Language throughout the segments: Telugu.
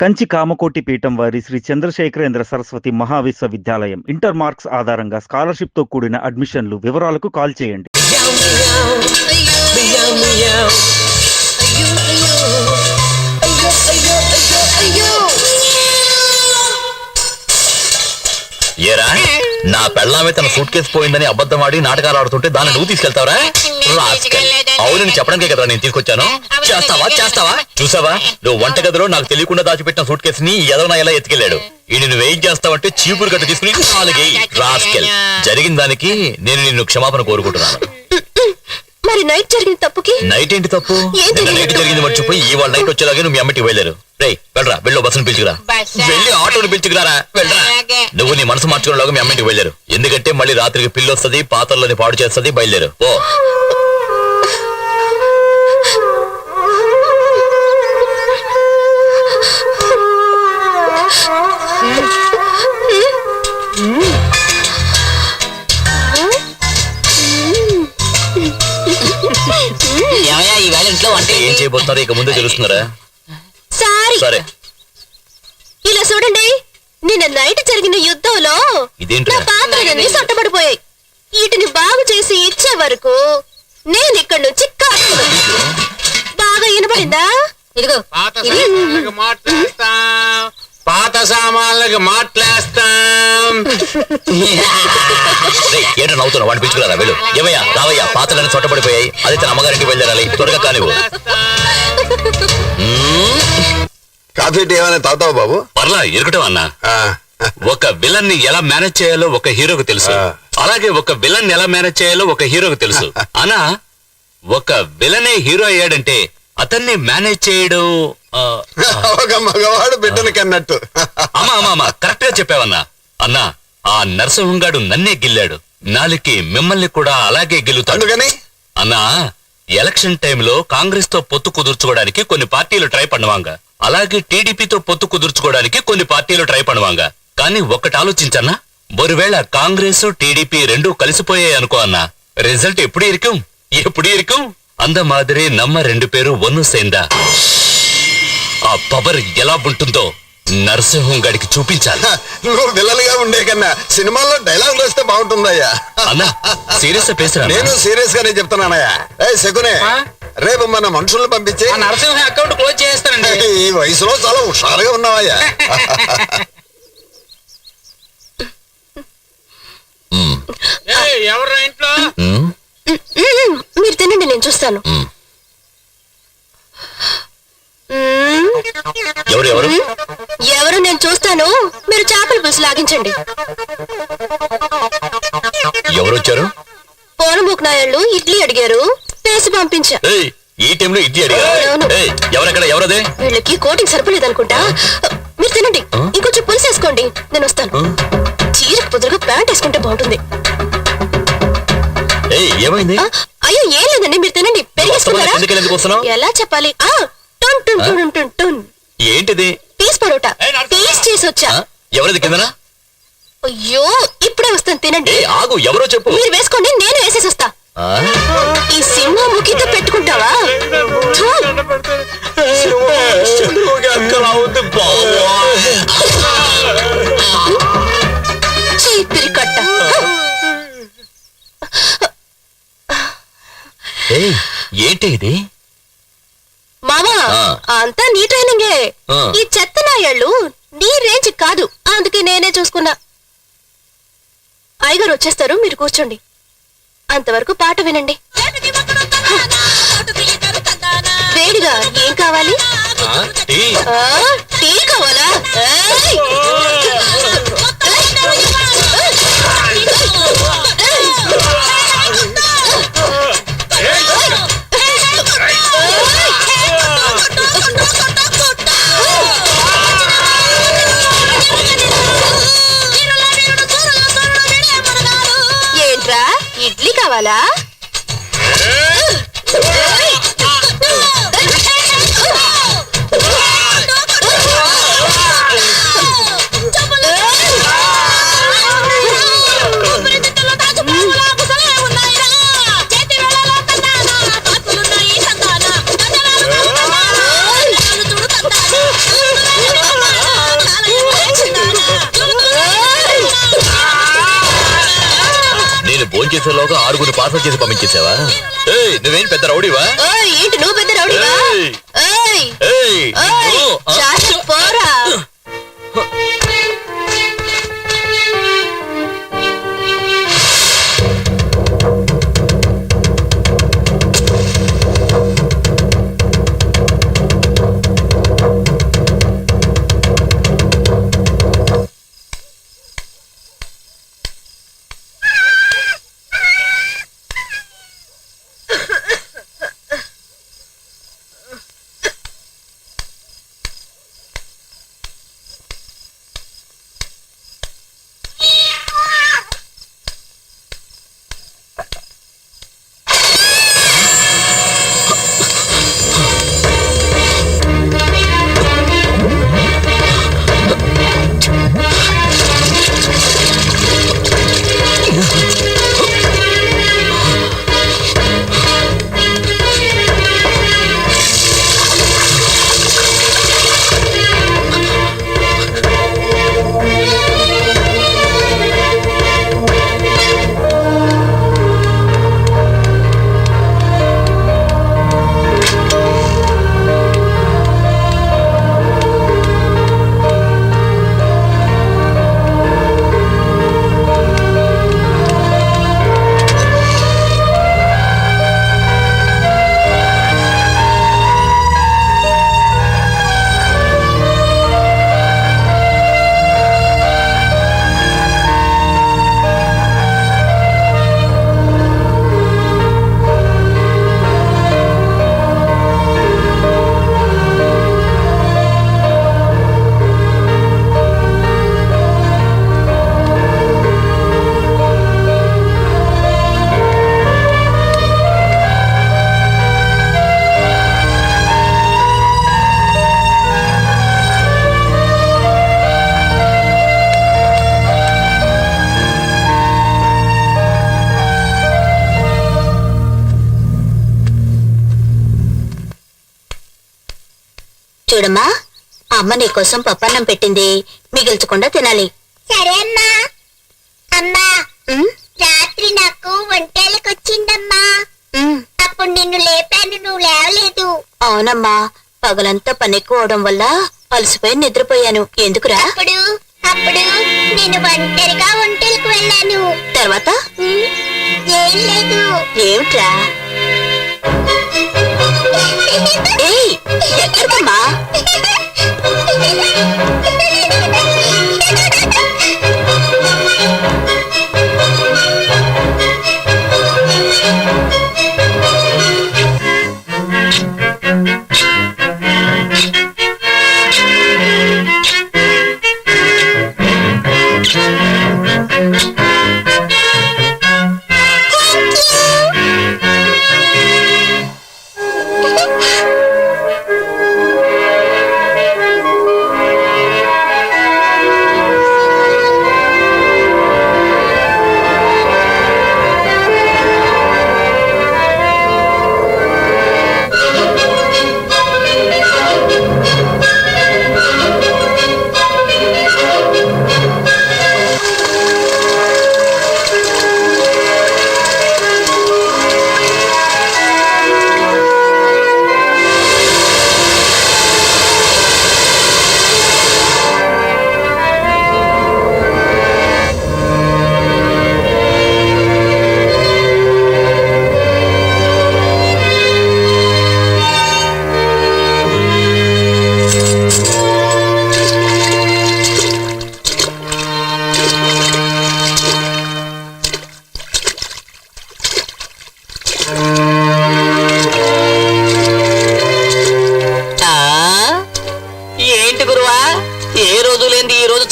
కంచి కామకోటి పీఠం వారి శ్రీ చంద్రశేఖరేంద్ర సరస్వతి మహావిశ్వవిద్యాలయం ఇంటర్ మార్క్స్ ఆధారంగా స్కాలర్షిప్ తో కూడిన అడ్మిషన్లు వివరాలకు కాల్ చేయండి. ఏరా నా పెళ్ళామే తన సూట్ కేసు పోయిందని అబద్ధం ఆడి నాటకాలు ఆడుతుంటే దాన్ని నువ్వు తీసుకెళ్తావరా? అవునని చెప్పడానికే కదా నేను తీసుకొచ్చాను. చేస్తావా చూసావా? నువ్వు వంటగదిలో నాకు తెలియకుండా దాచిపెట్టిన సూట్ కేసుని ఎదవనా ఎలా ఎత్తుకెళ్ళాడు. ఈ నిన్ను వెయిట్ చేస్తావంటే చీపురు గట్ట తీసుకుని రాస్కెల్. జరిగిన దానికి నేను నిన్ను క్షమాపణ కోరుకుంటున్నాను. మరి నైట్ జరిగిన తప్పుకి నైట్ ఏంటి తప్పు? నైట్ జరిగింది మర్చిపోయి ఇవాళ నైట్ వచ్చేలాగే నువ్వు మీ అమ్మటి వెళ్ళారు. రే వెళ్ళరా, వెళ్ళు బస్సును పిలుచుకురా, వెళ్ళి ఆటోని పిలుచుకురారా, వెళ్ళరా. నువ్వు నీ మనసు మార్చుకునేలాగా మీ అమ్మటికి వెళ్ళారు. ఎందుకంటే మళ్ళీ రాత్రికి పిల్లి వస్తుంది, పాత్రలోని పాడు చేస్తుంది. బయలుదేరు ఓ. ఏం చేయబోతున్నారో ఇక ముందే తెలుస్తున్నారా? సరే ఇలా చూడండి, నిన్న నైట్ జరిగిన యుద్ధంలో నా పాత్రలన్నీ సొట్టబడిపోయాయి. వీటిని బాగు చేసి ఇచ్చే వరకు నేను ఇక్కడి నుంచి బాగా వినపడిందా? ఇదిగో పాత సామాన్లకి మాట్లాస్తాం. ఏంటో నవ్వుతున్నావు? వాడిని పిలుచుకురా, వెళ్ళు. ఏమయ్యా రావయ్యా, పాత్రలన్నీ చొట్టబడిపోయాయి. అది తన అమ్మగారింటికి వెళ్ళాలి, త్వరగా కానివ్వు. కాఫీ టీ ఏమైనా తాగుతావు బాబు? పర్లా, ఎరగటం అన్నా. ఒక విలన్ ని ఎలా మేనేజ్ చేయాలో ఒక హీరోకి తెలుసు, అలాగే ఒక విలన్ ఎలా మేనేజ్ చేయాలో ఒక హీరోకి తెలుసు. అన్నా ఒక విలనే హీరో అయ్యాడంటే అతన్ని మేనేజ్ చేయడం ఒక మగవాడు బిడ్డను కన్నట్టు. అమ్మా కరెక్ట్ గా చెప్పావన్నా. అన్నా ఆ నరసింహంగాడు నన్నే గిల్లాడు, నాలికి మిమ్మల్ని కూడా అలాగే గెలుతాడు. అన్నా ఎలక్షన్ టైంలో కాంగ్రెస్ తో పొత్తు కుదుర్చుకోవడానికి కొన్ని పార్టీలు ట్రై పణవాంగా, అలాగే టీడీపీతో పొత్తు కుదుర్చుకోవడానికి కొన్ని పార్టీలు ట్రై పణవాంగా. కానీ ఒక్కటి ఆలోచించన్నా, ఒకవేళ కాంగ్రెస్ టీడీపీ రెండూ కలిసిపోయాయి అనుకో అన్నా, రిజల్ట్ ఎప్పుడు ఇరుకం అంద మాదిరి నమ్మ రెండు పేరు ఒన్ను సేందా. ఆ పవర్ ఎలా ఉంటుందో నరసింహం గడికి చూపించాలి. నువ్వు విలలుగా ఉండే కన్నా సినిమాల్లో డైలాగ్ వస్తే బాగుంటుందయ్యా. అన్నా సీరియస్ పేసరా? నేను సీరియస్ గానే చెప్తున్నానయ్యా. శకునే, రేపు మన మనుషుల్ని పంపించి నరసింహ అకౌంట్ క్లోజ్ చేస్తానండి. ఈ వయసులో చాలా హుషారుగా ఉన్నావయ్యా. ఎవరు ఇంట్లో? మీరు తినండి, నేను చూస్తాను. ఎవరు నేను చూస్తాను, మీరు చేపల పులుసు లాగించండి. ఎవరు వచ్చారు? పోనముక్ నాయాళ్ళు ఇడ్లీ అడిగారు, వేసి పంపించా. ఈ టైంలో ఇడ్లీ అడిగారు? ఎవరదే? వీళ్ళకి కోటింగ్ సరిపోలేదనుకుంటా. మీరు తినండి, ఇంకొంచెం పులుసు వేసుకోండి, నేను వస్తాను. చీరకు పొద్దుగా ప్యాంట్ వేసుకుంటే బాగుంటుంది. ఏమైంది? అయ్యో ఏం లేదండి, మీరు తినండి. పెరిగేసుకున్నారా? ఎలా చెప్పాలి? ఏంటిది? పీస్ పరోటా టేస్ట్ చేసి వచ్చా. ఎవరిది కిందనా? అయ్యో ఇప్పుడే వస్తాను, తినండి. ఆగు, ఎవరో చెప్పు. మీరు వేసుకోండి, నేను వేసేసి వస్తా. ఈ సింహ ముఖితో పెట్టుకుంటావా? చీపిరి కట్ట. ఏంటి ఇది? మామా అంతా నీ ట్రైనింగే. ఈ చెత్త నాయాళ్ళు నీ రేంజ్ కాదు, అందుకే నేనే చూసుకున్నా. అయ్యగారు వచ్చేస్తారు, మీరు కూర్చోండి. అంతవరకు పాట వినండి. వేడిగా ఏం కావాలి? టీ కావాలా? ఏంట్రా, ఇడ్లీ కావాలా? 6 పార్సల్ చేసి పంపించేసావా? ఏయ్, నువ్వేం పెద్ద రౌడీవా? ఓయ్, ఏంటి నువ్వు పెద్ద రౌడీవా? ఏయ్. ఏయ్, ఏయ్, ఏయ్, నిన్ను, ఆ? చాచి పోరా. చూడమ్మా, అమ్మ నీకోసం పప్పన్నం పెట్టింది, మిగిల్చకుండా తినాలి. సరే అమ్మా. అమ్మా, రాత్రి నాకు ఒంటేలకొచ్చిందమ్మా. అప్పుడు నిన్ను లేపాను, నువ్వు లేవలేదు. అవునమ్మా, పగలంతా పని ఎక్కువ అవడం వల్ల అలసిపోయి నిద్రపోయాను. ఎందుకురా? అప్పుడు అప్పుడు నేను ఒంటరిగా ఒంటెలకు వెళ్ళాను. తర్వాత ఏం లేదు. ఏమిట్రా? ఏయ్, ఎక్కడికమ్మా?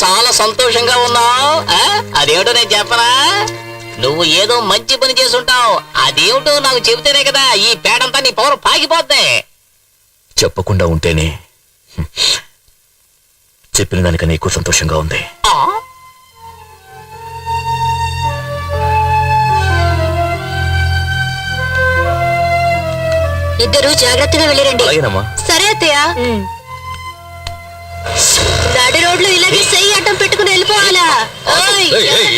చాలా సంతోషంగా ఉన్నావు. అదేమిటో నేను చెప్పనా? నువ్వు ఏదో మంచి పని చేసుంటావు. అదేమిటో నాకు చెబితేనే కదా ఈ పేడంతా నీ పవర్ పాకిపోద్ది. చెప్పకుండా ఉంటేనే చెప్పిన దానికన్నా ఎక్కువ సంతోషంగా ఉంది. ఇద్దరు జాగ్రత్తగా వెళ్ళిరండి. అలాగేనమ్మా. సరే అత్తయ్య. నడి రోడ్లు ఇలా అలాగే చెయ్యి అడ్డం పెట్టుకుని వెళ్ళిపోవాలా? ఓయ్,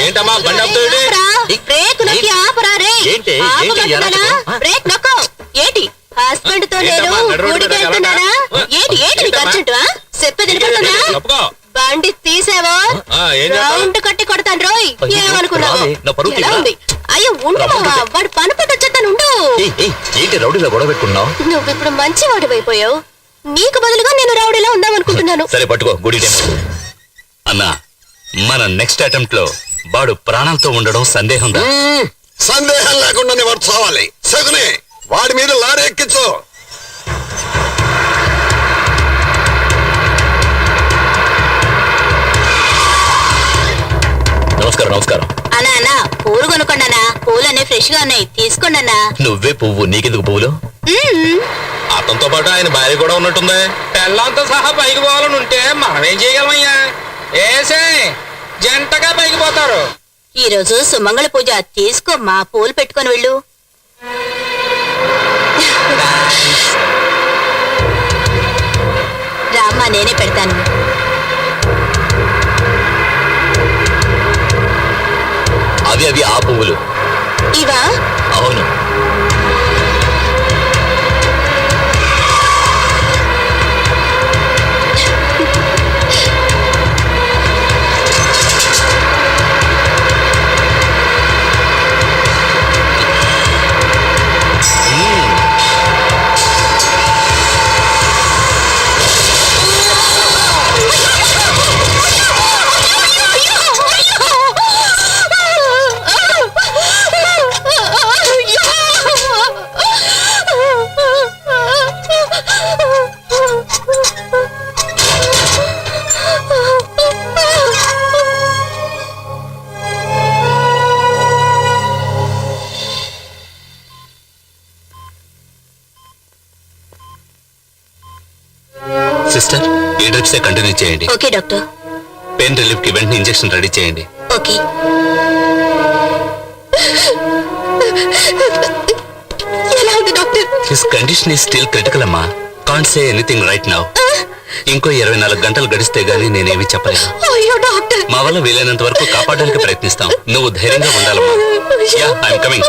ఏంటమ్మా బండి ఆపుతావేంటి? ఆపరా, బ్రేక్ నొక్కి ఆపరా రే. ఏంటి? ఆపమంటున్నానా? బ్రేక్ నొక్కు. ఏంటి హస్బెండ్ తో నేను ఏంటమ్మా, నడు రోడ్డు ఊడికి మీద వెళ్తున్నానా? ఏంటి నీకు అర్జెంటువా? చెప్పేది వినపడుతుందా? తప్పుకో. బండి తీసావో ఏం చేస్తావ్? రౌండ్ కట్టి కొడతాను రోయ్. ఏమనుకున్నావు? రావే, నా పరువు ఎలా తీయరా? ఉంది? అయ్యో ఉండు మావా, వాడు పని పట్టు వచ్చేస్తాను ఉండు. ఏంటి రౌడీలో గొడవ పెట్టుకున్నావు? నువ్వు ఇప్పుడు మంచి వాడివైపోయావు. నీకు బదులుగా నేను రౌడీలా ఉందామనుకుంటున్నాను. సరే పట్టుకో గుడి టైం. అన్నా, మన నెక్స్ట్ అటెంప్ట్ లో వాడు ప్రాణాలతో ఉండడం సందేహం రా. సందేహం లేకుండానే వాడు చావాలి. సగునే వాడి మీద లారీ ఎక్కించు. నమస్కారం నమస్కారం. అన్నా అన్నా పూలు కొనుక్కోండి. పూలన్నీ ఫ్రెష్ గా ఉన్నాయి, తీసుకోండి అన్నా. నువ్వే పువ్వు, నీకెందుకు పువ్వులు? అతనితో పాటు ఆయన భార్య కూడా ఉన్నట్టుంది. పెళ్ళంతో సహా పైకి పోవాలని ఉంటే మనం ఏం చేయగలమయ్యా? ఏసే జంటగా పైకి పోతారు. ఈ రోజు సుమంగళ పూజ, తీసుకో మా పూలు పెట్టుకొని వెళ్ళు. రామ్మా, నేనే పెడతాను. అవి ఆ పువ్వులు. ఇవా? అవును. సిస్టర్, ఈ డ్రిప్స్ కంటిన్యూ చేయండి. Okay doctor. పెయిన్ రిలీఫ్ కి వెంటనే ఇంజెక్షన్ రెడీ చేయండి. ఓకే. ఎలా ఉంది doctor? His condition is still critical అమ్మా. Can't say anything right now. ఇంకో 24 గంటలు గడిస్తే గానీ నేనేమి చెప్పలేను. అయ్యో డాక్టర్. మా వల్ల వీలైనంత వరకు కాపాడడానికి ప్రయత్నిస్తాం. నువ్వు ధైర్యంగా ఉండాలమ్మా. Yeah, I'm coming.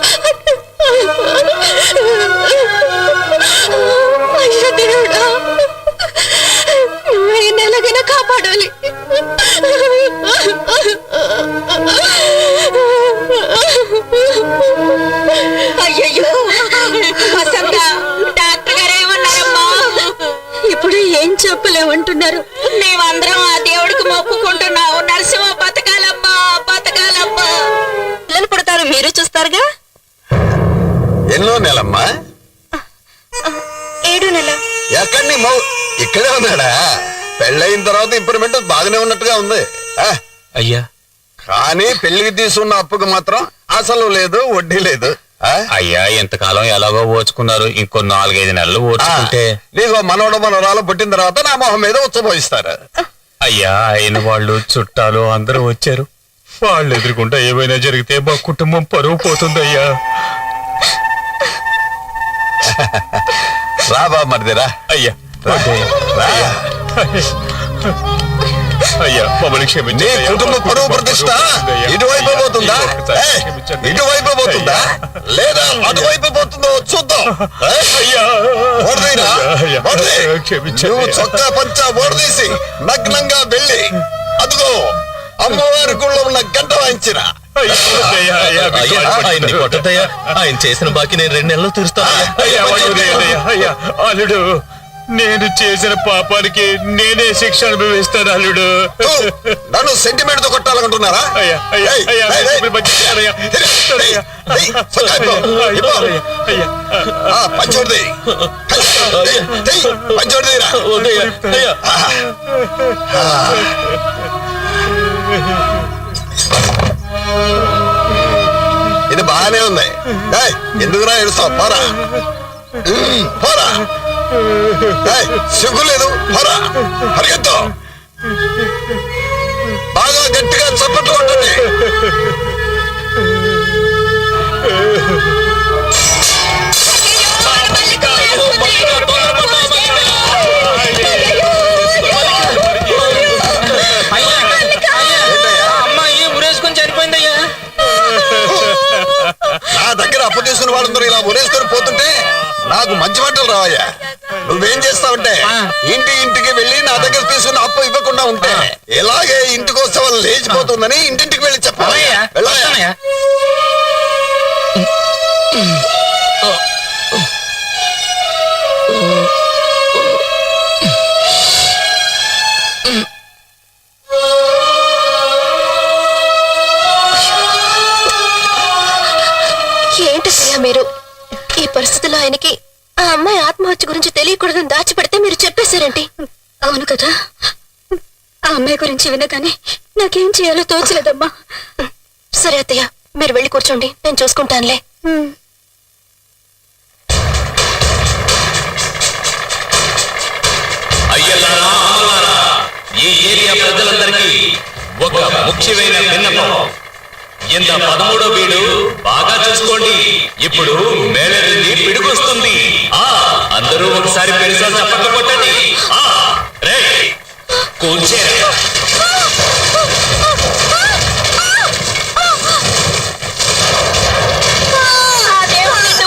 అయ్యో దేవుడా, నువ్వు ఈ నెలగైనా కాపాడాలి. అయ్యయ్యో వసంత, డాక్టర్ గారు ఏమన్నారమ్మా? ఇప్పుడు ఏం చెప్పలేమంటున్నారు. మేమందరం ఆ దేవుడికి మొక్కుకుంటున్నావు. నరసింహ బతకాలమ్మా, బతకాలమ్మా. పిల్లలు పుడతారు, మీరు చూస్తారుగా. ఎన్నో నెలమ్మా? 7 నెలలు. ఎక్కడి నీ ఇక్కడే ఉన్నాడా? పెళ్ళయిన తర్వాత ఇంప్రూవ్మెంట్ బాగానే ఉన్నట్టుగా ఉంది. అయ్యా, కానీ పెళ్లికి తీసుకున్న అప్పుకు మాత్రం అసలు లేదు, వడ్డీ లేదు. అయ్యా, ఎంతకాలం ఎలాగో ఓచుకున్నారు. ఇంకో 4-5 నెలలు ఓచుకుంటే నీకు మనవడు మనవరాలు పుట్టిన తర్వాత నా మొహం మీద ఉచ్చబోయిస్తారు. అయ్యా, అయిన వాళ్ళు చుట్టాలు అందరూ వచ్చారు. వాళ్ళు ఎదురుకుంటా ఏమైనా జరిగితే మా కుటుంబం పరువు పోతుందయ్యా. రా బామ్మర్దిరా. అయ్యా రా. అయ్యా, మమ్మల్ని నీ క్షమించండి. కుటుంబ పరువు ప్రతిష్ట ఇటువైపు పోతుందా? ఇటువైపు పోతుందా లేదా అటువైపు పోతుందో చూద్దాం. అయ్యా, ఓడదీరా, ఓడదీ. క్షమించండి. నువ్వు చొక్కా పంచా ఓడదీసి నగ్నంగా వెళ్ళి అదిగో అమ్మవారి గుళ్ళో ఉన్న గంట వాయించిరా. ఆయన్ని కొట్టద్దయ్యా. ఆయన చేసిన బాకీ నేను 2 నెలలు తీరుస్తాను. అయ్యా, అల్లుడు, నేను చేసిన పాపానికి నేనే శిక్ష అనుభవిస్తాను అల్లుడు. నన్ను సెంటిమెంట్ తో కొట్టాలనుకుంటున్నారా? పంచోడిది పంచోడిదిరా. ఇది బాగానే ఉంది. ఎందుకురా ఏడుస్తావు? పోరా పోరా. సిగ్గు లేదు, పోరా, పరిగెత్తు. బాగా గట్టిగా చప్పట్లు కొట్టండి. ఉంటే ఇలాగే ఇంటికి వస్తే వాళ్ళు లేచిపోతుందని ఇంటింటికి వెళ్ళి చెప్పాలి. అలాగయ్యా, వెళ్ళాయా? వస్తానయ్యా. ఏంటి సయ్యా మీరు ఈ పరిస్థితుల్లో ఆయనకి ఆ అమ్మాయి ఆత్మహత్య గురించి తెలియకూడదని దాచిపెడితే మీరు చెప్పేశారేంటి? అవును కదా, ఆ అమ్మాయి గురించి వినగానే నాకేం చేయాలో తోచలేదమ్మా. సరే అత్తయ్య, మీరు వెళ్ళి కూర్చోండి, నేను చూసుకుంటానులే. అయ్యలారా, అమ్మలారా, ఈ ఏరియా ప్రజలందరికీ ఒక ముఖ్యమైన విన్నపం. ఇంత 13వ వీడు బాగా చూసుకోండి. ఇప్పుడు మేళరింది పిడుకొస్తుంది. అందరూ ఒకసారి పెరిసా చప్పట్లు కొట్టండి. రేయ్, కూర్చేరా.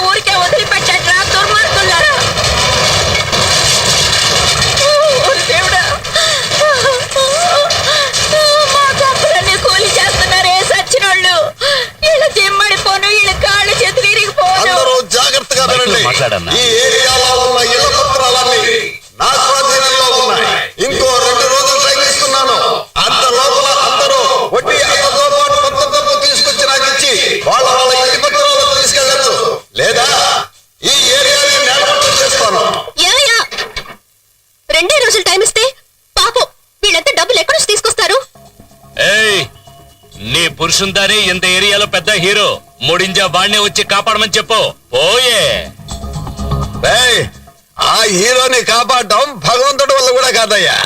ఊరికే వదిలిపెట్టా దుర్మార్గులారా. దేవుడా, మా కప్పులన్నీ కూలి చేస్తున్నారే సచ్చినోళ్ళు. వీళ్ళ దిమ్మడిపోను, వీళ్ళ కాళ్ళు చేతులు ఇరిగిపోను. అందరూ జాగ్రత్తగా వినండి. మాట్లాడన్నా. ఈ ఏరియాలో ఉన్న ఇళ్ల పత్రాలన్నీ నా స్వాధీనంలో ఉన్నాయి. ఇంకో 2 రోజులు టైం ఇస్తున్నాను. అంత లోపల అందరూ వడ్డీ అతతో పాటు మొత్తం డబ్బు తీసుకొచ్చి నాకు ఇచ్చి వాళ్ళ ఇంటి పత్రాలు తీసుకెళ్ళచ్చు. లేదా ఈ ఏరియాని నేలమట్టం చేస్తాను. ఏమయ్యా, 2 రోజులు టైం ఇస్తే పాపం వీళ్ళంతా డబ్బులు ఎక్కడి నుంచి తీసుకొస్తారు? ఏయ్, నీ పురుషుందానే ఇంత ఏరియాలో పెద్ద హీరో. ముడింజా బాణ్ణే వచ్చి కాపాడమని చెప్పు. పోయే. రేయ్, ఆ హీరోని కాపాడడం భగవంతుడి వల్ల కూడా కాదయ్యా.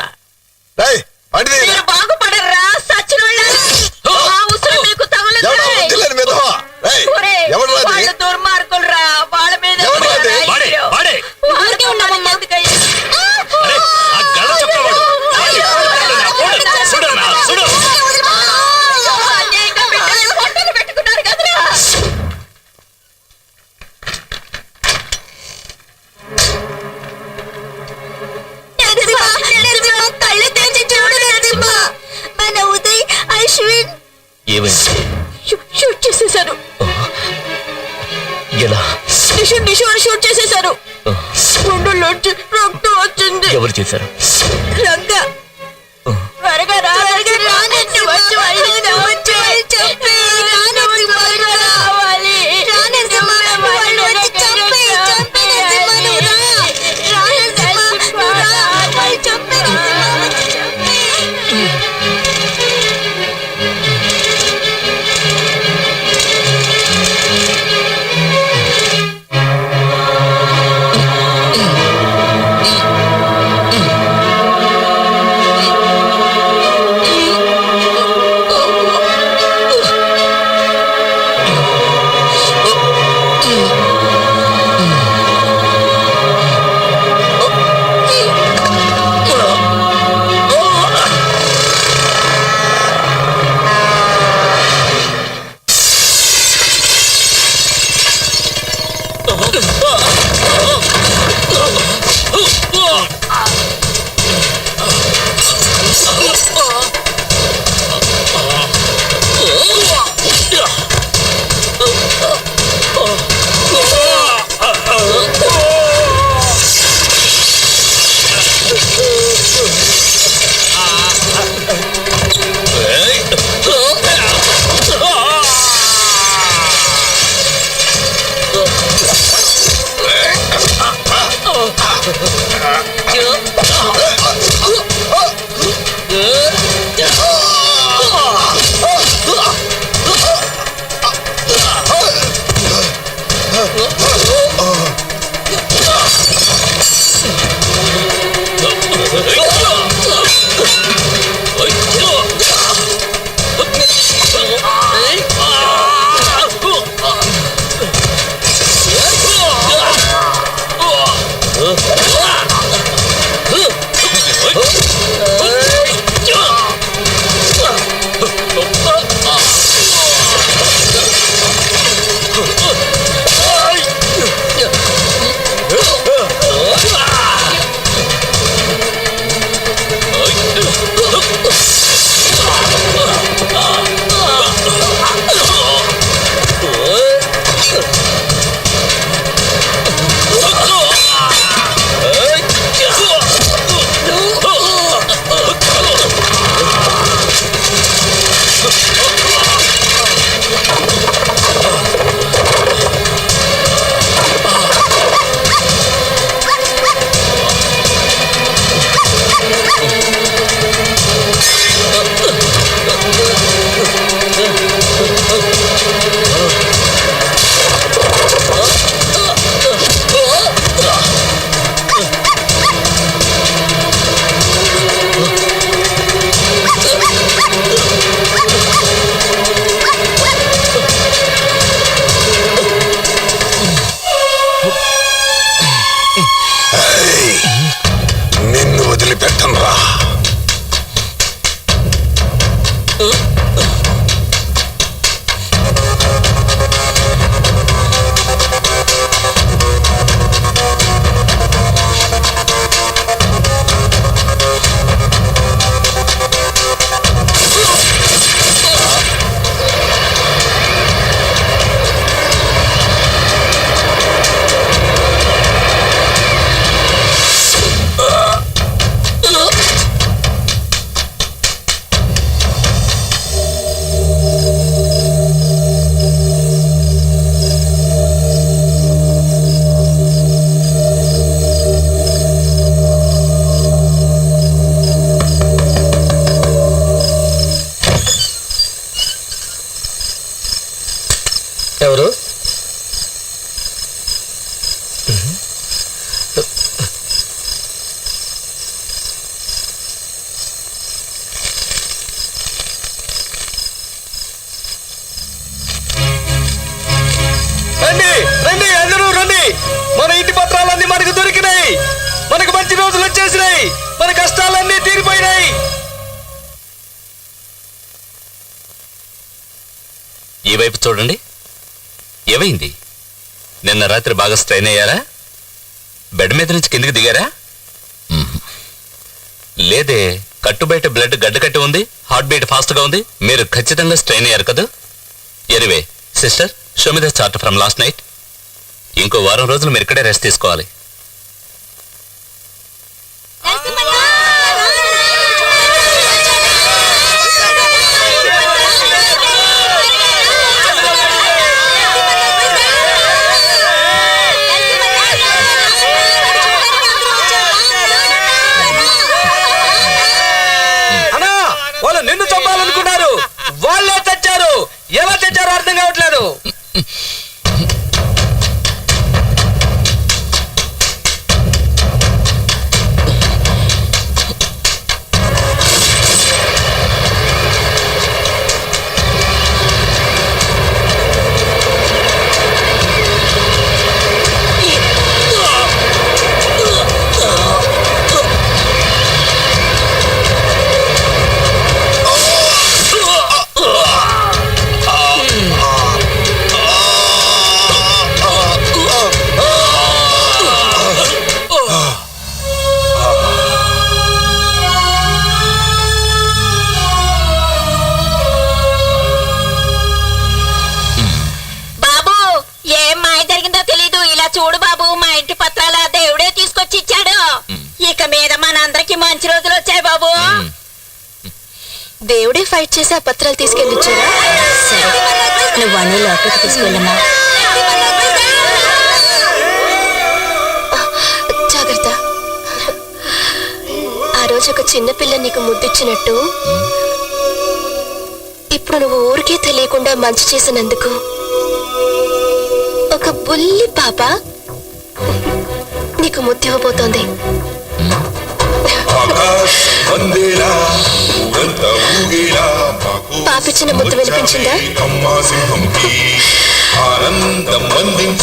రేయ్, బండి తీయరా. మీరు బాగుపడరా సచ్చినోళ్ళారా? ఆ ఉసురు మీకు తగలదు. ఎవడా బుద్ధిలేని విధవా? రేయ్, ఎవడురా అది? వాళ్ళు దుర్మార్గులురా, వాళ్ళ మీద ఎవరు అది? వాడే, వాడే. ఊరికే ఉన్నామమ్మా. అరే, ఆ గళ్ళ చెప్పవాడు. వాడే, చూడన్నా, చూడు. అన్యాయంగా బిడ్డల్ని పొట్టన పెట్టుకున్నారు కదరా. కళ్ళు తెరిచి చూడు నరసింహ. మన ఉదయ్ అశ్విన్ ఏమైంది? షూట్ చేసేశారు. ఎలా? నిషు అని షూట్ చేసేశారు. గుండెల్లోంచి రక్తం వచ్చింది. ఎవరు చేశారు? రంగా, త్వరగా రా, త్వరగా రా, నన్ను వచ్చి వాళ్ళని వచ్చి చెప్పి త్వరగా రావాలి. వాళ్ళు వచ్చి చంపే నరసింహ, నువ్వు రా. రా నరసింహ, నువ్వు రా. వాళ్ళు చంపే నరసింహ, వచ్చి చంపే. ఎవరు? రండి రండి, అందరూ రండి. మన ఇంటి పత్రాలన్నీ మనకు దొరికినాయి. మనకు మంచి రోజులు వచ్చేసినాయి. మన కష్టాలన్నీ తీరిపోయినాయి. ఈ వైపు చూడండి. ఏమైంది? నిన్న రాత్రి బాగా స్ట్రెయిన్ అయ్యారా? బెడ్ మీద నుంచి కిందికి దిగారా? లేదే, కట్టు బయట బ్లడ్ గడ్డ కట్టి ఉంది, హార్ట్ బీట్ ఫాస్ట్ గా ఉంది. మీరు ఖచ్చితంగా స్ట్రెయిన్ అయ్యారు కదా. Anyway sister, show me the chart from last night. ఇంకో వారం రోజులు మీరు ఇక్కడే రెస్ట్ తీసుకోవాలి. వాళ్ళు నిన్ను చంపాలనుకున్నారు. వాళ్ళే చచ్చారు. ఎలా చచ్చారో అర్థం కావట్లేదు. చూడు బాబు, మా ఇంటి పత్రాల దేవుడే తీసుకొచ్చి ఇచ్చాడు. ఇక మీద మనందరికి మంచి రోజులు వచ్చాయి బాబు. దేవుడే ఫైట్ చేసి ఆ పత్రాలు తీసుకెళ్ళిచ్చారా? సరే, నువ్వు అన్ని లోపలికి తీసుకెళ్ళమ్మా. జాగ్రత్త. ఆ రోజు ఒక చిన్న పిల్ల నీకు ముద్దిచ్చినట్టు ఇప్పుడు నువ్వు ఊరికే తెలియకుండా మంచి చేసినందుకు ఒక బుల్లి పాప నీకు ముద్దివ్వబోతోంది. పాపిచ్చిన ముద్దు వినిపించిందా?